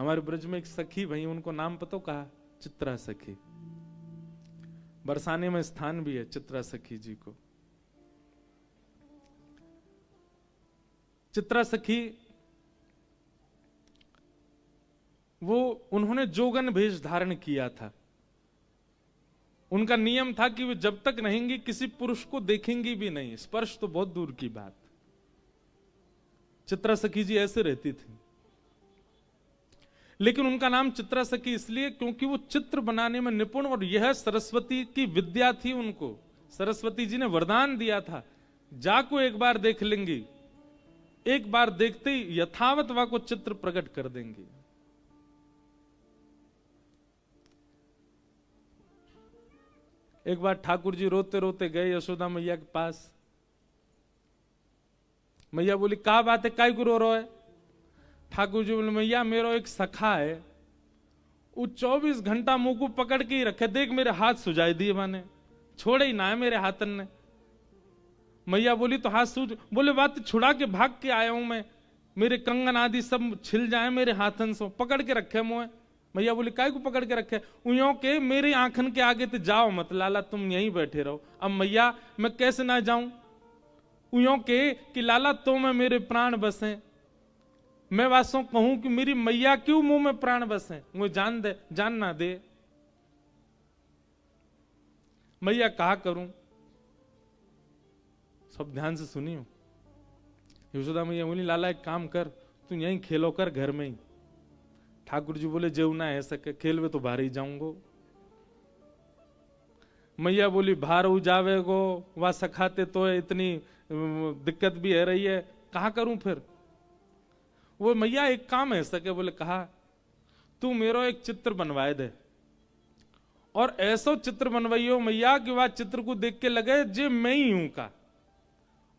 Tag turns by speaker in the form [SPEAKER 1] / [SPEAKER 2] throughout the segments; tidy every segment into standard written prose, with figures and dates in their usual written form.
[SPEAKER 1] हमारे ब्रज में एक सखी भाई, उनको नाम पता कहा, चित्रा सखी। बरसाने में स्थान भी है चित्रा सखी जी को। चित्रा सखी वो उन्होंने जोगन भेष धारण किया था। उनका नियम था कि वे जब तक रहेंगी किसी पुरुष को देखेंगी भी नहीं, स्पर्श तो बहुत दूर की बात। चित्रा सखी जी ऐसे रहती थी। लेकिन उनका नाम चित्रा सखी इसलिए क्योंकि वो चित्र बनाने में निपुण, और यह सरस्वती की विद्या थी। उनको सरस्वती जी ने वरदान दिया था, जाको एक बार देख लेंगी, एक बार देखते ही यथावत वा को चित्र प्रकट कर देंगी। एक बार ठाकुर जी रोते रोते गए यशोदा मैया के पास। मैया बोली, क्या बात है, काय को रो रहा है? ठाकुर जी बोले, मैया मेरा एक सखा है, वो 24 घंटा मुंह को पकड़ के ही रखे, देख मेरे हाथ सुझाई दिए, माने छोड़े ही ना है मेरे हाथन ने। मैया बोली, तो हाथ सूझ? बोले, बात छुड़ा के भाग के आया हूं मैं, मेरे कंगन आदि सब छिल जाए मेरे हाथन से, पकड़ के रखे मुझे। मैया बोली, काय को पकड़ के रखे? उयों के मेरे आंखन के आगे तो जाओ मत, लाला तुम यहीं बैठे रहो। अब मैया मैं कैसे ना जाऊं? उयों के कि लाला तो मैं मेरे प्राण बसे, मैं वासों कहूं कि मेरी मैया क्यों मुंह में प्राण बसे, मुझे जान दे, जान ना दे। मैया कहा करूं? सब ध्यान से सुनियो। यशोदा मैया बोली, लाला एक काम कर, तू यहीं खेलो कर घर में ही। ठाकुर जी बोले, जेवना है सके, खेलवे तो बाहर ही जाऊंगो। मैया बोली, बाहर हो जावे गो, वह सखाते तो है, इतनी दिक्कत भी है रही है, कहा करूं फिर? वो मैया एक काम है सके। बोले, कहा तू मेरो एक चित्र बनवाए दे, और ऐसा चित्र बनवाइयो मैया कि वह चित्र को देख के लगे जे मैं ही हूं का।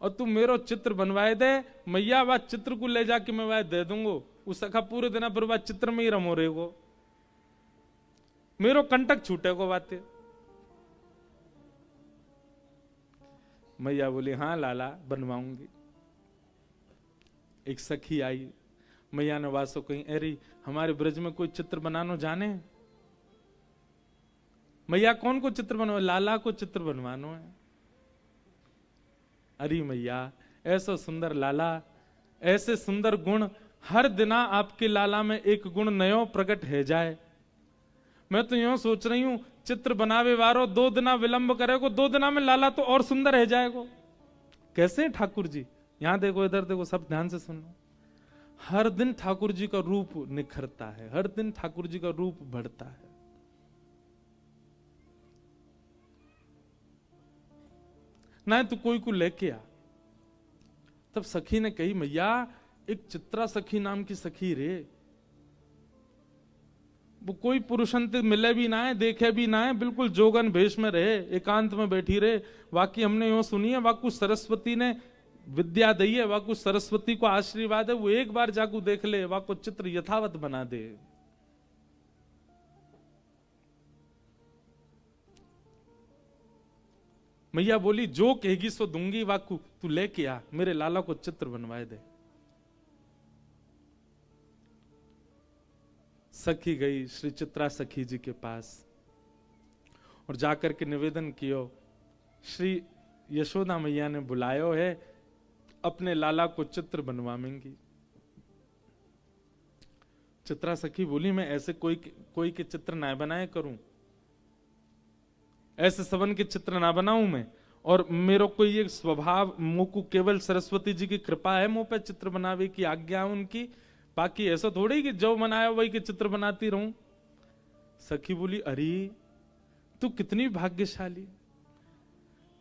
[SPEAKER 1] और तू मेरो चित्र बनवाए दे मैया, वह चित्र को ले जाके मैं वह दे दूंगो। उस सखा पूरे दिन पर वह चित्र में ही रमो रहेगो, मेरो कंटक छूटेगो बातें। मैया बोली, हाँ लाला बनवाऊंगी। एक सखी आई, मैया ने वासो कहीं, अरे हमारे ब्रज में कोई चित्र बनानो जाने? मैया कौन को चित्र बनवा? लाला को चित्र बनवानो है। अरे मैया ऐसा सुंदर लाला, ऐसे सुंदर गुण, हर दिना आपके लाला में एक गुण नयो प्रकट है जाए। मैं तो यूं सोच रही हूं, चित्र बनावे वारो 2 दिना विलंब करेगो, 2 दिना में लाला तो और सुंदर है जाएगो। कैसे ठाकुर जी? यहां देखो, इधर देखो, सब ध्यान से सुनो। हर दिन ठाकुर जी का रूप निखरता है, हर दिन ठाकुर जी का रूप बढ़ता है। ना तू कोई को लेके आ। तब सखी ने कही, मैया एक चित्रा सखी नाम की सखी रे, वो कोई पुरुषंत मिले भी ना है, देखे भी ना है, बिल्कुल जोगन भेष में रहे, एकांत में बैठी रहे। वाकई हमने यूं सुनी है, वाकु सरस्वती ने विद्या दी है, वाकु सरस्वती को आशीर्वाद है, वो एक बार जाकू देख ले, वाकु चित्र यथावत बना दे। मैया बोली, जो कहेगी सो दूंगी, वाकू तू लेके आ, मेरे लाला को चित्र बनवाए दे। सखी गई श्री चित्रा सखी जी के पास और जाकर के निवेदन कियो, श्री यशोदा मैया ने बुलायो है, अपने लाला को चित्र बनवाएंगी। चित्रा सखी बोली, मैं ऐसे कोई के चित्र ना बनाए करूं, ऐसे सबन के चित्र ना बनाऊं मैं, और मेरा कोई ये स्वभाव, मुंह को केवल सरस्वती जी की कृपा है, मुंह पे चित्र बनावे की आज्ञा उनकी, बाकी ऐसा थोड़ी कि जो बनाया वही के चित्र बनाती रहूं। सखी बोली, अरे तू कितनी भाग्यशाली,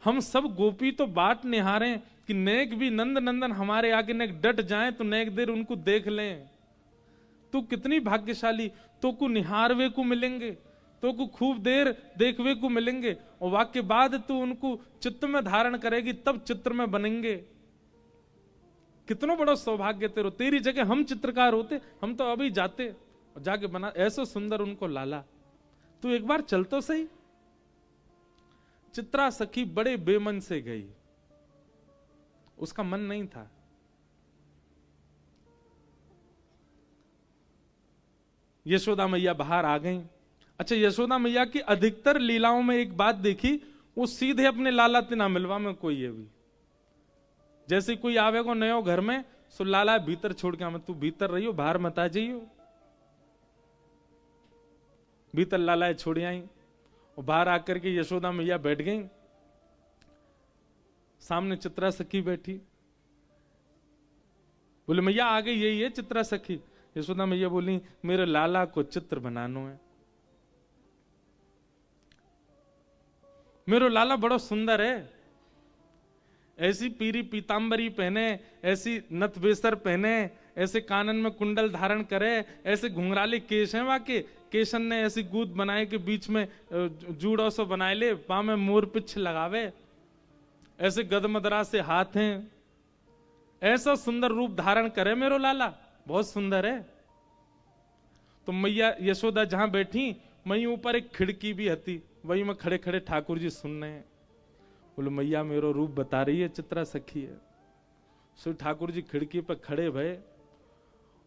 [SPEAKER 1] हम सब गोपी तो बाट निहारे कि नेक भी नंद नंदन हमारे आगे नेक डट जाए तो नेक देर उनको देख लें। तू कितनी भाग्यशाली, तो को निहारवे को मिलेंगे, तो को खूब देर देखवे को मिलेंगे, और वाक्य बाद तू उनको चित्त में धारण करेगी, तब चित्र में बनेंगे। कितना बड़ा सौभाग्य तेरो, तेरी जगह हम चित्रकार होते, हम तो अभी जाते और जाके बना, ऐसा सुंदर उनको लाला, तू एक बार चल तो सही। चित्रा सखी बड़े बेमन से गई, उसका मन नहीं था। यशोदा मैया बाहर आ गई। अच्छा, यशोदा मैया की अधिकतर लीलाओं में एक बात देखी, वो सीधे अपने लाला तिना मिलवा में कोई है भी, जैसे कोई आवे को नयो घर में, सो लाला भीतर छोड़ के, तू भीतर रहियो, बाहर मत आ जाइयो। भीतर लाला छोड़ आई, और बाहर आकर के यशोदा मैया बैठ गई। सामने चित्रा सखी बैठी, बोले मैया आ गई, यही है चित्रा सखी। यशोदा मैया बोली मेरे लाला को चित्र बनानो है। मेरो लाला बड़ा सुंदर है, ऐसी पीरी पीतांबरी पहने, ऐसी नथ बेसर पहने, ऐसे कानन में कुंडल धारण करे, ऐसे घुंघराले केश हैं वाके, केशन ने ऐसी गूद बनाए के बीच में जूड़ों से बनाए ले, पाँव में मोर पिछ लगावे, ऐसे गदमदरा से हाथ हैं, ऐसा सुंदर रूप धारण करे मेरो लाला, बहुत सुंदर है। तो मैया यशोदा जहां बैठी, वहीं ऊपर एक खिड़की भी हती, वहीं में खड़े खड़े ठाकुर जी सुन रहे हैं। बोले मैया मेरो रूप बता रही है, चित्रा सखी है। सो ठाकुर जी खिड़की पर खड़े भये,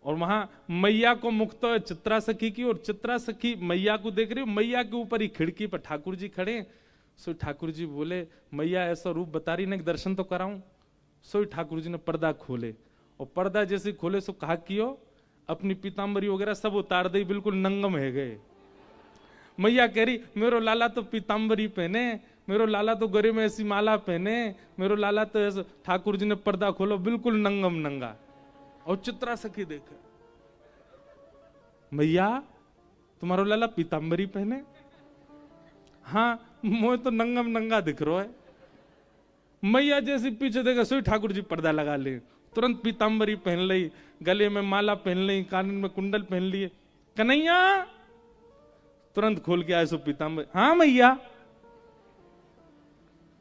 [SPEAKER 1] और वहां मैया को मुख तो है चित्रा सखी की, और चित्रा सखी मैया को देख रही, मैया के ऊपर ही खिड़की पर ठाकुर जी खड़े। सो ठाकुर जी बोले मैया ऐसा रूप बता रही ना, दर्शन तो कराऊं। सो ठाकुर जी ने पर्दा खोले, और पर्दा जैसे खोले सो कहा कियो अपनी पीतांबरी वगैरह सब उतार दी, बिल्कुल नंगम है गए। मैया कह रही मेरो लाला तो पीतांबरी पहने, मेरो लाला तो गले में ऐसी माला पहने, मेरो लाला तो ऐसा। ठाकुर जी ने पर्दा खोलो, बिल्कुल नंगम नंगा। और चित्रा सखी देखे, मैया तुम्हारो लाला पीतांबरी पहने? हाँ, मोह तो नंगम नंगा दिख रहा है। मैया जैसे पीछे देखा, सोई ठाकुर जी पर्दा लगा ले, तुरंत पीतांबरी पहन ली, गले में माला पहन ली, कान में कुंडल पहन लिए। कन्हैया तुरंत खोल के आए सो पीतांबरी। हाँ मैया।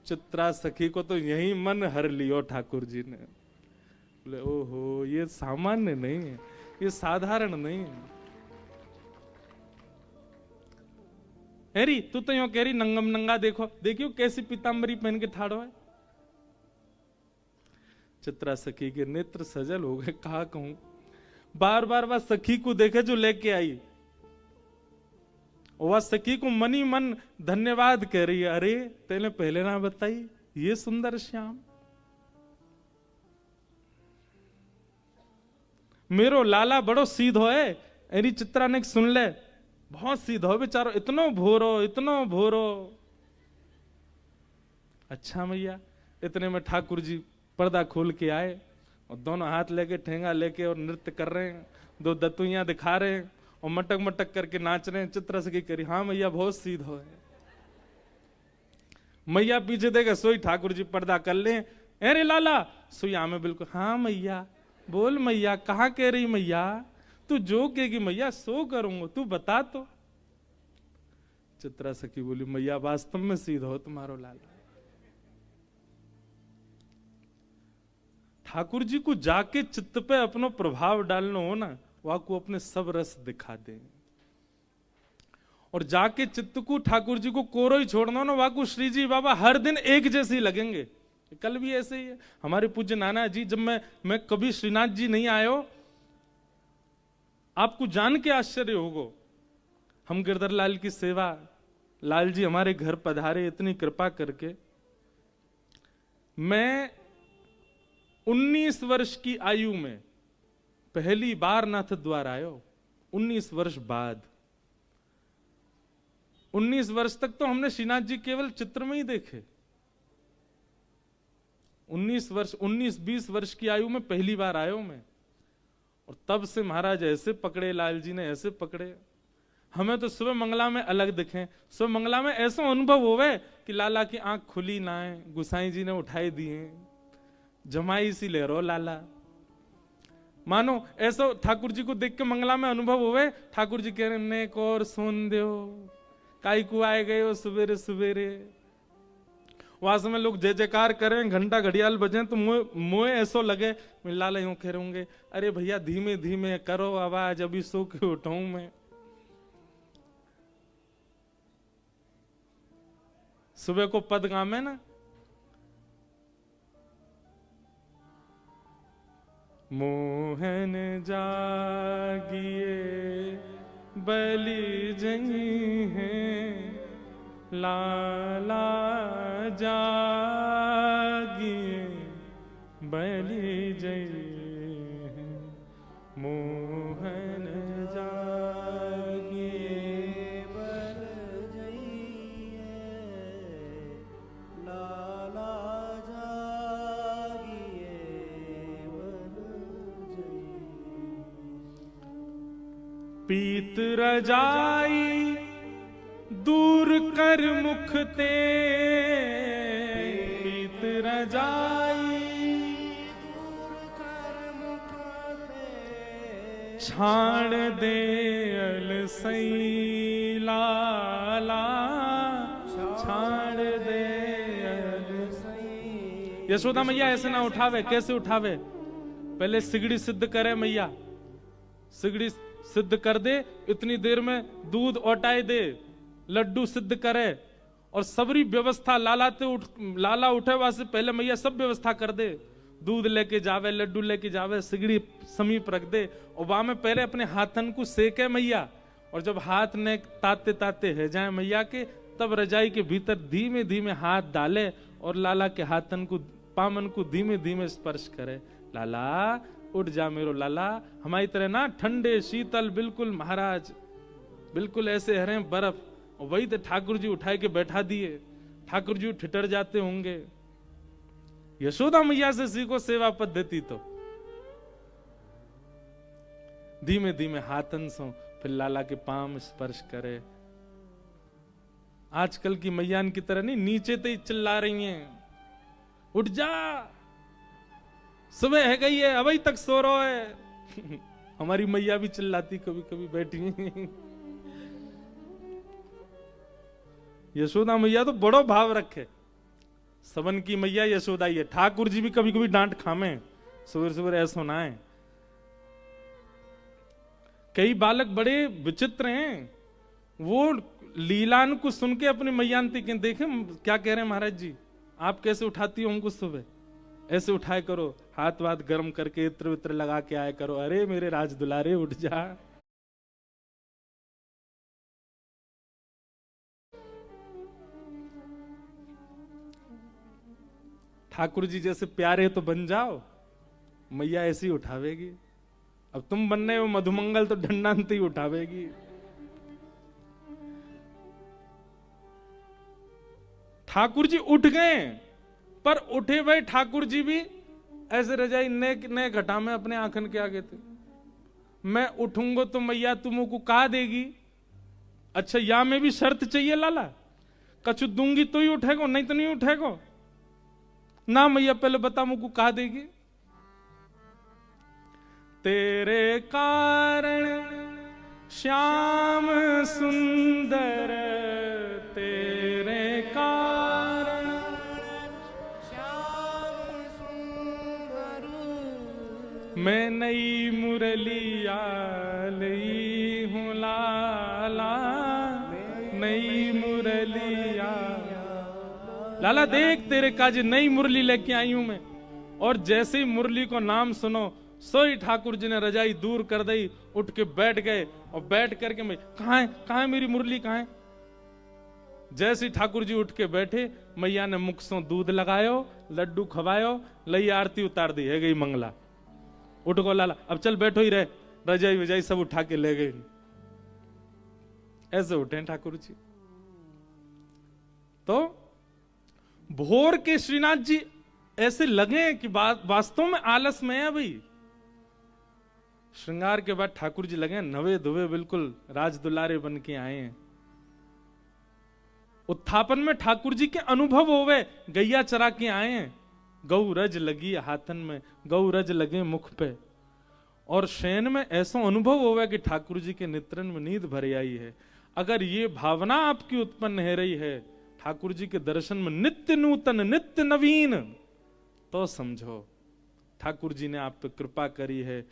[SPEAKER 1] चित्रा सखी को तो यही मन हर लियो ठाकुर जी ने। बोले ओहो, ये सामान्य नहीं है, ये साधारण नहीं है। हेरी तू तो यो कह रही नंगम नंगा, देखो देखियो कैसी पीतांबरी पहन के ठाड़ो है। चित्रा सखी के नेत्र सजल हो गए, कहा कहूं, बार बार वह सखी को देखे जो लेके आई, वह सखी को मनी मन धन्यवाद कह रही है। अरे तेने पहले ना बताई, ये सुंदर श्याम मेरो लाला बड़ो सीधो है। अरे चित्रा ने सुन ले, बहुत सीधो है बेचारो, इतनो भोरो इतनो भोरो। अच्छा मैया। इतने में ठाकुर जी पर्दा खोल के आए, और दोनों हाथ लेके ठेंगा लेके और नृत्य कर रहे हैं, दो दतुइयां दिखा रहे हैं, और मटक मटक करके नाच रहे हैं। चित्रा सखी करी हाँ मैया बहुत सीधो है। मैया पीछे देखे, सोई ठाकुर जी पर्दा कर ले। अरे लाला सुई में बिल्कुल। हाँ मैया। बोल मैया, कहाँ कह रही मैया? तू जो कहेगी मैया सो करूंगा, तू बता तो। चित्रा सखी बोली मैया वास्तव में सीधा हो तुम्हारो लाला। ठाकुर जी को जाके चित्त पे अपनो प्रभाव डालना हो ना, वह को अपने सब रस दिखा दे, और जाके चित्त को ठाकुर जी को कोरो ही छोड़ना हो ना, वह को श्री जी बाबा हर दिन एक जैसे ही लगेंगे। कल भी ऐसे ही है हमारे पूज्य नाना जी, जब मैं कभी श्रीनाथ जी नहीं आयो, आपको जान के आश्चर्य होगा, हम गिरधर लाल की सेवा, लाल जी हमारे घर पधारे इतनी कृपा करके। मैं 19 वर्ष की आयु में पहली बार नाथ द्वार आयो, 19 वर्ष बाद। 19 वर्ष तक तो हमने श्रीनाथ जी केवल चित्र में ही देखे। 19-20 वर्ष की आयु में पहली बार आयो मैं, और तब से महाराज ऐसे पकड़े, लाल जी ने ऐसे पकड़े। हमें तो सुबह मंगला में अलग दिखे, सुबह मंगला में ऐसा अनुभव होवे कि लाला की आंख खुली ना है, गुसाई जी ने उठाई दिए, जमाई सी ले रो लाला, मानो ऐसा ठाकुर जी को देख के मंगला में अनुभव होवे। ठाकुर जी कह रहे ने को और सोन दो, काई को आए गए हो सवेरे सवेरे। वहां समय लोग जय जयकार करें, घंटा घड़ियाल बजे, तो मोए ऐसो लगे लाला यूं कह रहे, अरे भैया धीमे धीमे करो आवाज, अभी सो के उठाऊं मैं। सुबह को पद गामे ना, मोहन जागिए बलि जई हैं, लाला जागिए बलि जई हैं, मोहन जागिए
[SPEAKER 2] बल जइए, लाला जागिए बल जइए।
[SPEAKER 1] पीत रजाई दूर कर मुख ते, पीत रजाई
[SPEAKER 2] दूर कर मुख ते,
[SPEAKER 1] छाण दे अलसई लाला, छाण दे अलसई। यशोदा मैया ऐसे ना उठावे, कैसे उठावे? पहले सिगड़ी सिद्ध करे मैया, सिगड़ी सिद्ध कर दे, इतनी देर में दूध औटाए दे, लड्डू सिद्ध करे, और सबरी व्यवस्था लाला उठे वहां से पहले मैया सब व्यवस्था कर दे, दूध लेके जावे, लड्डू लेके जावे, सिगड़ी समीप रख दे, और वहां में पहले अपने हाथन को सेके मैया, और जब हाथ ने ताते ताते है जाए मैया के, तब रजाई के भीतर धीमे धीमे हाथ डाले और लाला के हाथन को, पामन को धीमे धीमे स्पर्श करे। लाला उठ जा मेरो लाला, हमारी तरह ना ठंडे शीतल बिल्कुल महाराज, बिल्कुल ऐसे हरे बर्फ। और वही तो ठाकुर जी उठाए के बैठा दिए, ठाकुर जी ठिठर जाते होंगे। यशोदा मैया से सीखो सेवा पद्धति तो। धीमे धीमे हाथन सो फिर लाला के पाम स्पर्श करे। आजकल की मैयान की तरह नहीं नीचे तो ही चिल्ला रही हैं, उठ जा सुबह है गई है अभी तक सो रहा है। हमारी मैया भी चिल्लाती कभी कभी बैठी। यशोदा मैया तो बड़ो भाव रखे, सबन की मैया यशोदा ही है। ठाकुर जी भी कभी कभी डांट खामे, सुबह सुबह ऐसा ना है। कई बालक बड़े विचित्र हैं, वो लीलान को सुन के अपनी मैयांती के देखे क्या कह रहे हैं महाराज जी, आप कैसे उठाती हो हमको सुबह, ऐसे उठाए करो, हाथ वाथ गर्म करके इत्र वित्र लगा के आए करो। अरे मेरे राज दुलारे उठ जा। ठाकुर जी जैसे प्यारे तो बन जाओ, मैया ऐसी उठावेगी। अब तुम बनने हो मधुमंगल तो ढंडांत ही उठावेगी। ठाकुर जी उठ गए, पर उठे भाई ठाकुर जी भी ऐसे रजाई नए घटा में अपने आंखन के आगे थे। मैं उठूंगा तो मैया तुमको कहा देगी, अच्छा या में भी शर्त चाहिए लाला, कछु दूंगी तो ही उठेगो, नहीं तो नहीं उठेगो ना। मैया पहले बता मुझको कहा देगी। तेरे कारण श्याम सुंदर, तेरे कारण
[SPEAKER 2] श्याम सुंदर,
[SPEAKER 1] मैं नई मुरलिया ली हूं लाला, नई मुरलिया। लाला देख तेरे काज नई मुरली लेके आई हूं मैं। और जैसे ही मुरली को नाम सुनो, सोई ठाकुर जी ने रजाई दूर कर दी, उठ के बैठ गए। और बैठ करके मैं कहां है मेरी मुरली कहां है। जैसे ठाकुर जी उठ के बैठे, मैया ने मुख से दूध लगायो, लड्डू खवायो, लई आरती उतार दी, है गई मंगला। उठ गो लाला, अब चल बैठो ही रहे, रजाई वजाई सब उठा के ले गए। ऐसे उठे ठाकुर जी। तो भोर के श्रीनाथ जी ऐसे लगे कि वास्तव में आलस में है भाई। श्रृंगार के बाद ठाकुर जी लगे नवे धुवे बिल्कुल राज दुलारे बन के आए हैं। उत्थापन में ठाकुर जी के अनुभव होवे, गैया चरा के आए हैं, गौ रज लगी हाथन में, गौ रज लगे मुख पे। और शयन में ऐसा अनुभव होवे कि ठाकुर जी के नेत्रन में नींद भर आई है। अगर ये भावना आपकी उत्पन्न हो रही है ठाकुर जी के दर्शन में नित्य नूतन नित्य नवीन, तो समझो ठाकुर जी ने आप पे कृपा करी है।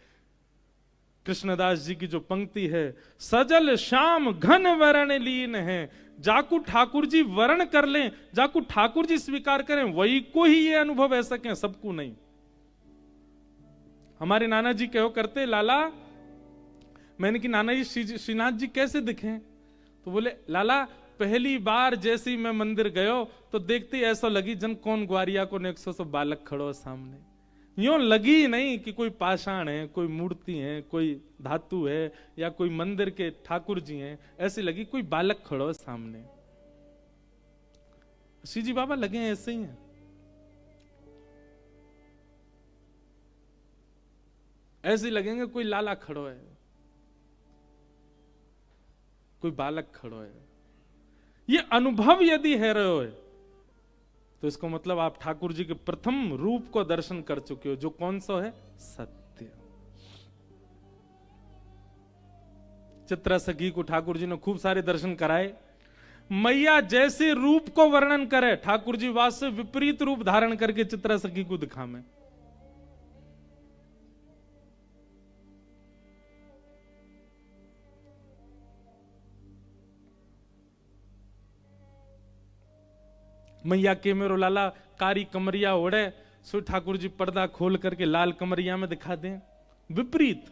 [SPEAKER 1] कृष्णदास जी की जो पंक्ति है, सजल श्याम घन वरण लीन है, जाकू ठाकुर जी वर्ण कर लें, जाकू ठाकुर जी स्वीकार करें, वही को ही ये अनुभव ऐसा सके, सबको नहीं। हमारे नाना जी कहो करते, लाला मैंने कि नाना जी श्रीनाथ जी कैसे दिखे? तो बोले लाला पहली बार जैसे ही मैं मंदिर गयो तो देखते ही ऐसा लगी जन कौन ग्वारिया को 100 बालक खड़ो सामने। यूं लगी ही नहीं कि कोई पाषाण है, कोई मूर्ति है, कोई धातु है या कोई मंदिर के ठाकुर जी हैं, ऐसी लगी कोई बालक खड़ो सामने। श्री जी बाबा लगे हैं ऐसे ही हैं। ऐसे लगेंगे कोई लाला खड़ो है, कोई बालक खड़ो है। ये अनुभव यदि है रहे हो तो इसको मतलब आप ठाकुर जी के प्रथम रूप को दर्शन कर चुके हो, जो कौन सा है? सत्य। चित्रा सखी को ठाकुर जी ने खूब सारे दर्शन कराए। मैया जैसे रूप को वर्णन करे ठाकुर जी वास्तव विपरीत रूप धारण करके चित्रा सखी को दिखावे। मैया के मेरो लाला कारी कमरिया ओढ़े, सो ठाकुर जी पर्दा खोल करके लाल कमरिया में दिखा दें, विपरीत।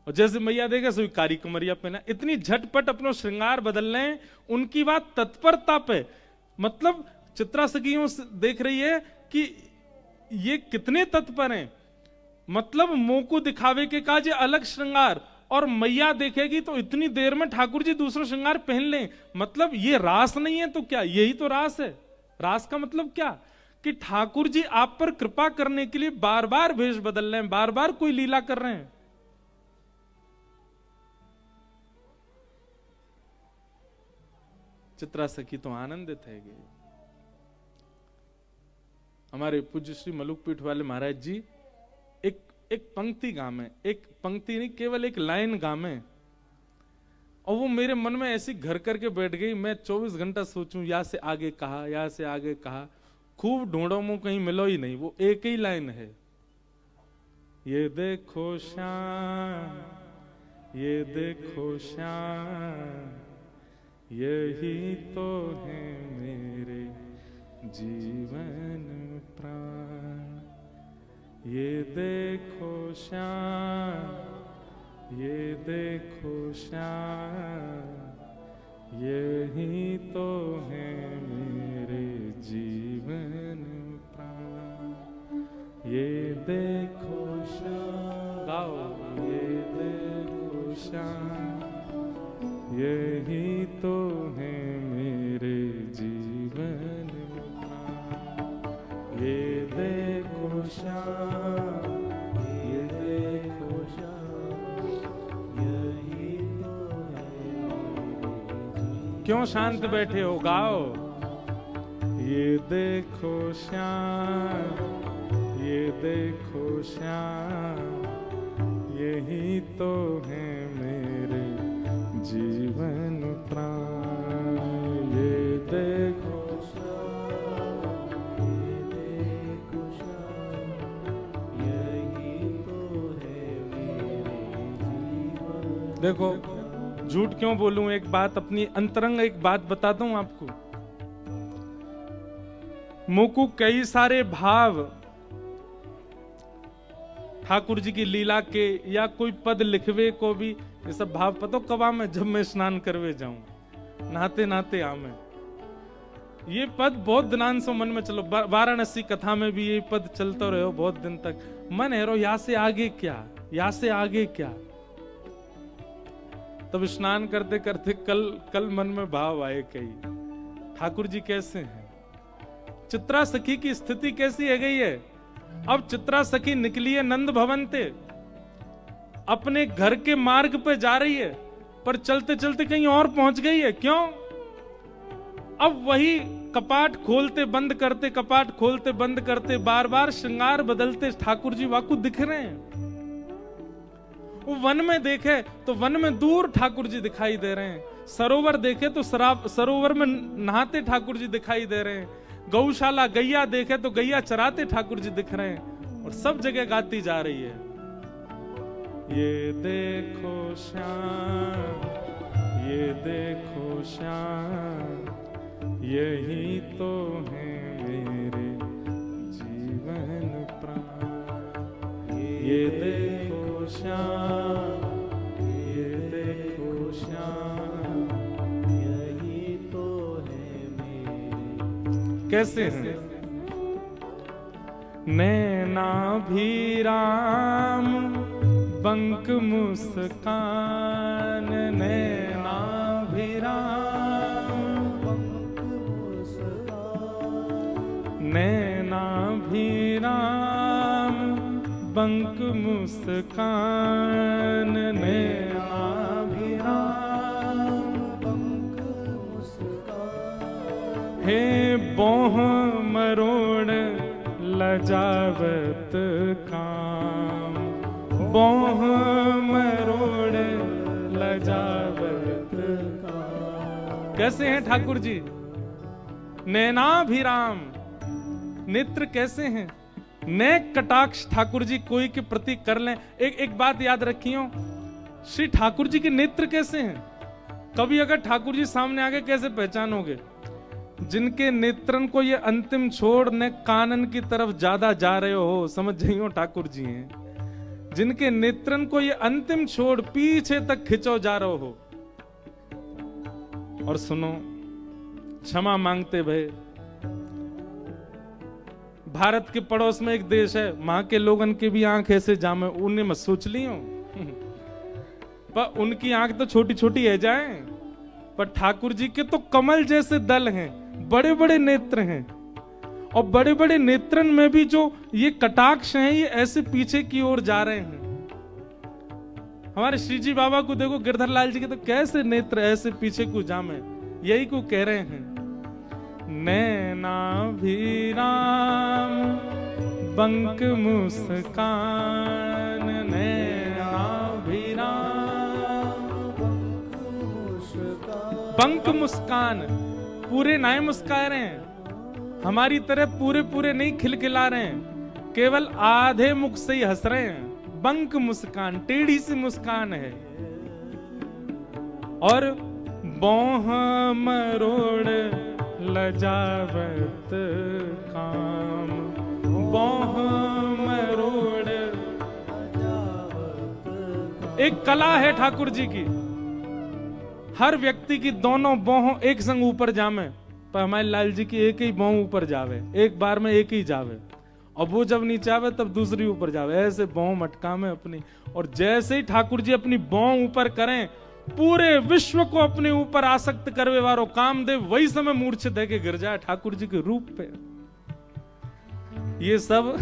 [SPEAKER 1] और जैसे मैया देखे सो कारी कमरिया पहना। इतनी झटपट अपना श्रृंगार बदल रहे हैं। उनकी बात तत्परता पे, मतलब चित्रा सखियों देख रही है कि ये कितने तत्पर हैं। मतलब मुंह को दिखावे के काज अलग श्रृंगार, और मैया देखेगी तो इतनी देर में ठाकुर जी दूसरा श्रृंगार पहन लें। मतलब ये रास नहीं है तो क्या? यही तो रास है। रास का मतलब क्या? कि ठाकुर जी आप पर कृपा करने के लिए बार बार वेश बदल रहे हैं, बार बार कोई लीला कर रहे हैं। चित्रा सखी तो आनंदित है। हमारे पूज्य श्री मलुकपीठ वाले महाराज जी एक पंक्ति गामे, एक पंक्ति नहीं केवल एक लाइन गामे, और वो मेरे मन में ऐसी घर करके बैठ गई। मैं 24 घंटा सोचूं, या से आगे कहा, या से आगे कहा, खूब ढूंढो मुंह कहीं मिलो ही नहीं। वो एक ही लाइन है, ये देखो श्याम, ये देखो श्याम, यही तो है मेरे जीवन प्राण। ये देखो श्याम, ये देखो श्याम, यही तो है मेरे जीवन प्राण। ये देखो श्याम, गाओ, ये देखो श्याम, यही तो है मेरे जीवन प्राण। ये देखो श्याम, ये देखो श्याम, यही तो है। क्यों शांत बैठे हो? गाओ। ये देखो श्याम, ये देखो श्याम, यही तो है मेरे जीवन प्राण। ये देखो देखो, झूठ क्यों बोलूं? एक बात अपनी अंतरंग एक बात बताता हूं आपको। मुकु कई सारे भाव ठाकुर जी की लीला के या कोई पद लिखवे को भी, ये सब भाव पतो कब में? जब मैं स्नान करवे जाऊं, नहाते नहाते आमे। ये पद बहुत दिनान से मन में चलो। वाराणसी कथा में भी ये पद चलता रहो बहुत दिन तक। मन है रो यहाँ से आगे क्या, यहाँ से आगे क्या। तब स्नान करते करते कल मन में भाव आए कई, ठाकुर जी कैसे हैं, चित्रा सखी की स्थिति कैसी है गई है। अब चित्रा सखी निकली है नंद भवन से, अपने घर के मार्ग पे जा रही है, पर चलते चलते कहीं और पहुंच गई है। क्यों? अब वही कपाट खोलते बंद करते, कपाट खोलते बंद करते, बार बार श्रृंगार बदलते ठाकुर जी वाकु दिख रहे हैं। वो वन में देखे तो वन में दूर ठाकुर जी दिखाई दे रहे हैं। सरोवर देखे तो सरोवर में नहाते ठाकुर जी दिखाई दे रहे हैं। गौशाला गैया देखे तो गैया चराते ठाकुर जी दिख रहे हैं। और सब जगह गाती जा रही है, ये देखो श्याम, ये देखो श्याम, यही तो है मेरे जीवन प्राण। ये देखो श्याम, कैसे हैं? नैनाभिराम बंक मुस्कान, नैनाभिराम बंक मुस्कान, नैनाभिराम बंक मुस्कान। हे बोह मरोड़ लजावत काम, बोह मरोड़ लजावत काम। कैसे हैं ठाकुर जी? नैनाभिराम, नेत्र कैसे हैं? नेक कटाक्ष ठाकुर जी कोई के प्रति कर लें। एक बात याद रखियो, श्री ठाकुर जी के नेत्र कैसे हैं? कभी अगर ठाकुर जी सामने आगे कैसे पहचानोगे? जिनके नेत्रन को ये अंतिम छोड़ ने कानन की तरफ ज्यादा जा रहे हो, समझ जाइयो ठाकुर जी हैं। जिनके नेत्रन को ये अंतिम छोड़ पीछे तक खिंचो जा रहे हो। और सुनो, क्षमा मांगते भय, भारत के पड़ोस में एक देश है, वहां के लोगन के भी आंख ऐसे जामे, उन्हें मत सोच लियो। पर उनकी आंख तो छोटी छोटी है जाए, पर ठाकुर जी के तो कमल जैसे दल हैं, बड़े बड़े नेत्र हैं। और बड़े बड़े नेत्रन में भी जो ये कटाक्ष हैं, ये ऐसे पीछे की ओर जा रहे हैं। हमारे श्री जी बाबा को देखो, गिरधर लाल जी के तो कैसे नेत्र ऐसे पीछे को जामे, यही को कह रहे हैं। नैनाभिराम बंक मुस्कान, नैनाभिराम बंक मुस्कान। पूरे नाय मुस्का रहे हैं, हमारी तरह पूरे पूरे नहीं खिलखिला रहे हैं, केवल आधे मुख से ही हंस रहे हैं। बंक मुस्कान, टेढ़ी सी मुस्कान है। और बोह मरोड़ लजावत काम, बोह मरोड़। एक कला है ठाकुर जी की, हर व्यक्ति की दोनों बोहों एक संग ऊपर जामे, पर हमारे लाल जी की एक ही बोह ऊपर जावे, एक बार में एक ही जावे। और वो जब नीचे आवे तब दूसरी ऊपर जावे, ऐसे बोह मटका में अपनी। और जैसे ही ठाकुर जी अपनी बोह ऊपर करें, पूरे विश्व को अपने ऊपर आसक्त करवे वारो कामदेव वही समय मूर्छित है के गिर जाए ठाकुर जी के रूप पे। ये सब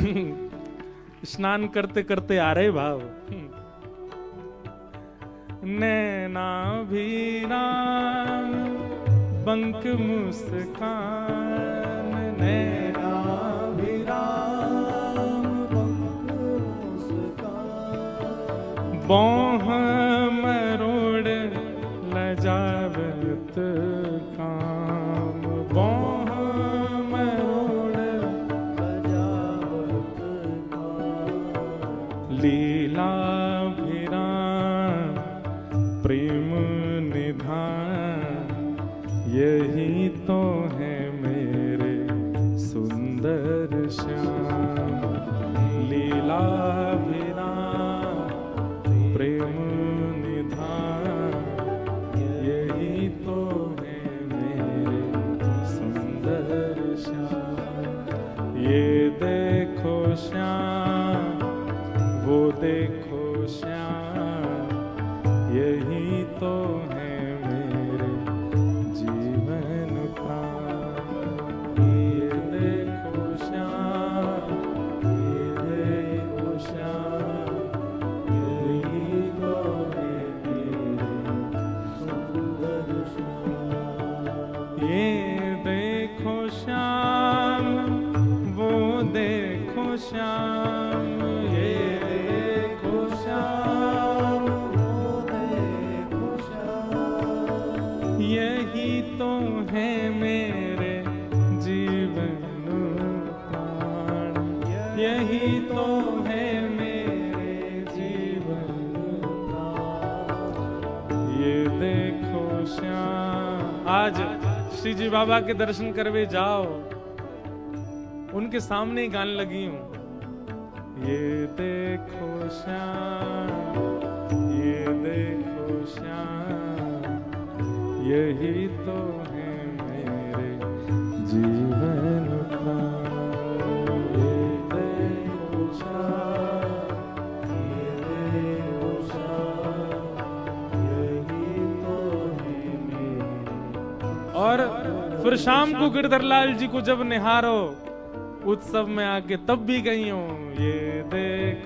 [SPEAKER 1] स्नान करते करते आ रहे भाव। नैनाभिराम बंक मुस्कान, नैनाभिराम बंक मुस्कान। बोह मरोड़ लजावत काम, बोह मरोड़ लजावत काम। लीला प्रेम निधान, यही तो है मेरे सुंदर श्याम। लीला प्रेम निधान, यही तो है मेरे सुंदर श्याम। ये देखो श्याम, वो देखो श्याम, यही तो है मेरे जीवन प्राण। ये देखो श्याम, ये देखो श्याम, यही तो है मेरे सुंदर श्याम। ये देखो श्याम, वो देखो श्याम, ये देखो श्याम, यही तो है मेरे जीवन प्राण। यही तो है मेरे जीवन प्राण। ये देखो श्याम। आज श्री जी बाबा के दर्शन करवे जाओ, उनके सामने ही गाने लगी हूं। ये देखो श्याम, ये देखो श्याम, यही तो है मेरे जीवन फिर शाम को गिरधर लाल जी को जब निहारो उत्सव में आके तब भी गई हो ये देख